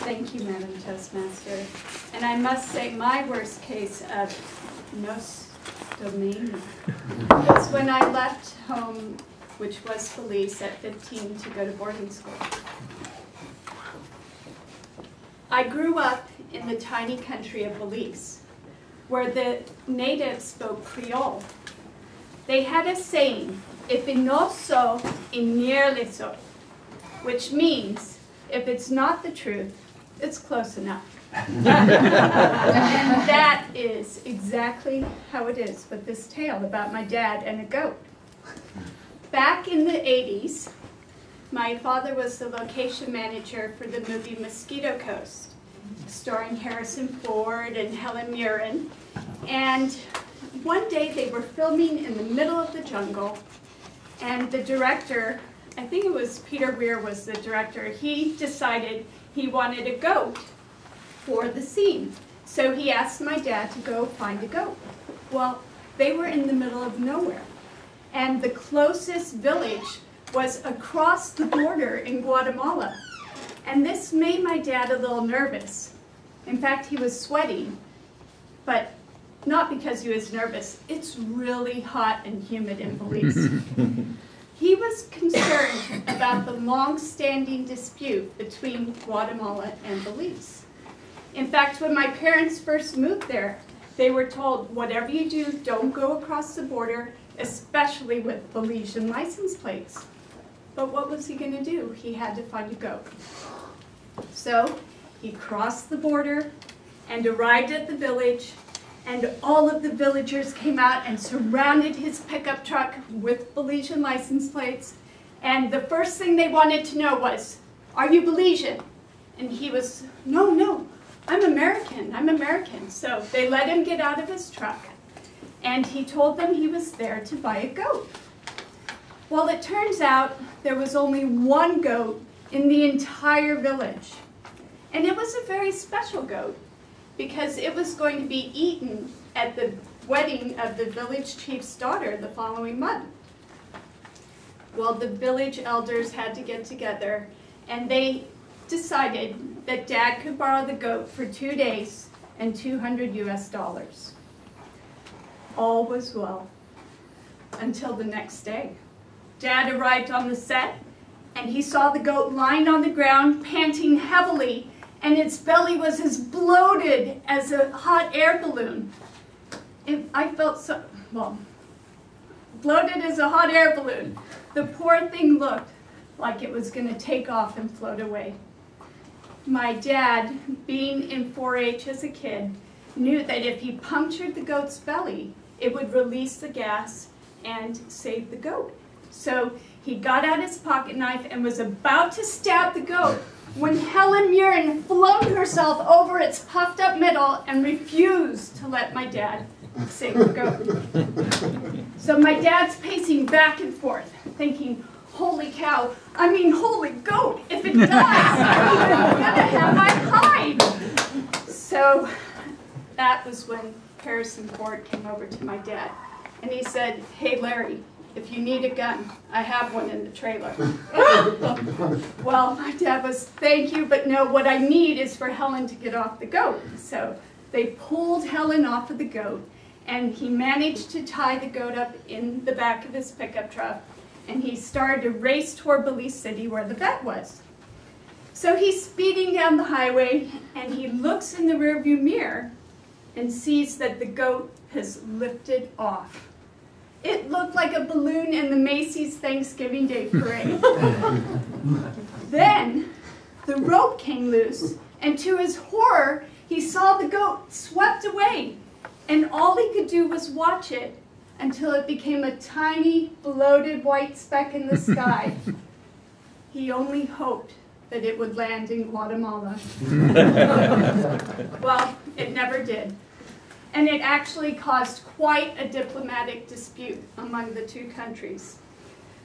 Thank you, Madam Toastmaster. And I must say, my worst case of nostalgia was when I left home, which was Belize, at 15 to go to boarding school. I grew up in the tiny country of Belize, where the natives spoke Creole. They had a saying, if it no so, in nearly so, which means, if it's not the truth, it's close enough. And that is exactly how it is with this tale about my dad and a goat. Back in the 80s, my father was the location manager for the movie Mosquito Coast, starring Harrison Ford and Helen Mirren. And one day they were filming in the middle of the jungle, and the director, I think it was Peter Weir was the director, he decided he wanted a goat for the scene. So he asked my dad to go find a goat. Well, they were in the middle of nowhere, and the closest village was across the border in Guatemala. And this made my dad a little nervous. In fact, he was sweating, but not because he was nervous. It's really hot and humid in Belize. He was concerned about the long-standing dispute between Guatemala and Belize. In fact, when my parents first moved there, they were told, whatever you do, don't go across the border, especially with Belizean license plates. But what was he going to do? He had to find a goat. So he crossed the border and arrived at the village, and all of the villagers came out and surrounded his pickup truck with Belizean license plates. And the first thing they wanted to know was, are you Belizean? And he was, no, I'm American, I'm American. So they let him get out of his truck, and he told them he was there to buy a goat. Well, it turns out there was only one goat in the entire village. And it was a very special goat, because it was going to be eaten at the wedding of the village chief's daughter the following month. Well, the village elders had to get together, and they decided that Dad could borrow the goat for 2 days and $200 US. All was well, until the next day. Dad arrived on the set, and he saw the goat lying on the ground, panting heavily, and its belly was as bloated as a hot air balloon. I felt so, well, bloated as a hot air balloon. The poor thing looked like it was going to take off and float away. My dad, being in 4-H as a kid, knew that if he punctured the goat's belly, it would release the gas and save the goat. So he got out his pocket knife and was about to stab the goat when Helen Mirren flung herself over its puffed up middle and refused to let my dad save the goat. So my dad's pacing back and forth, thinking, holy cow, I mean holy goat, if it dies, I'm gonna have my hide. So that was when Harrison Ford came over to my dad, and he said, hey Larry, if you need a gun, I have one in the trailer. Well, my dad was, thank you, but no, what I need is for Helen to get off the goat. So they pulled Helen off of the goat, and he managed to tie the goat up in the back of his pickup truck, and he started to race toward Belize City where the vet was. So he's speeding down the highway, and he looks in the rearview mirror and sees that the goat has lifted off. It looked like a balloon in the Macy's Thanksgiving Day Parade. Then the rope came loose, and to his horror, he saw the goat swept away, and all he could do was watch it until it became a tiny, bloated white speck in the sky. He only hoped that it would land in Guatemala. Well, it never did. And it actually caused quite a diplomatic dispute among the two countries.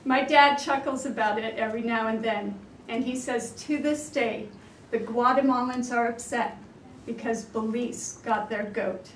My dad chuckles about it every now and then, and he says to this day, the Guatemalans are upset because Belize got their goat.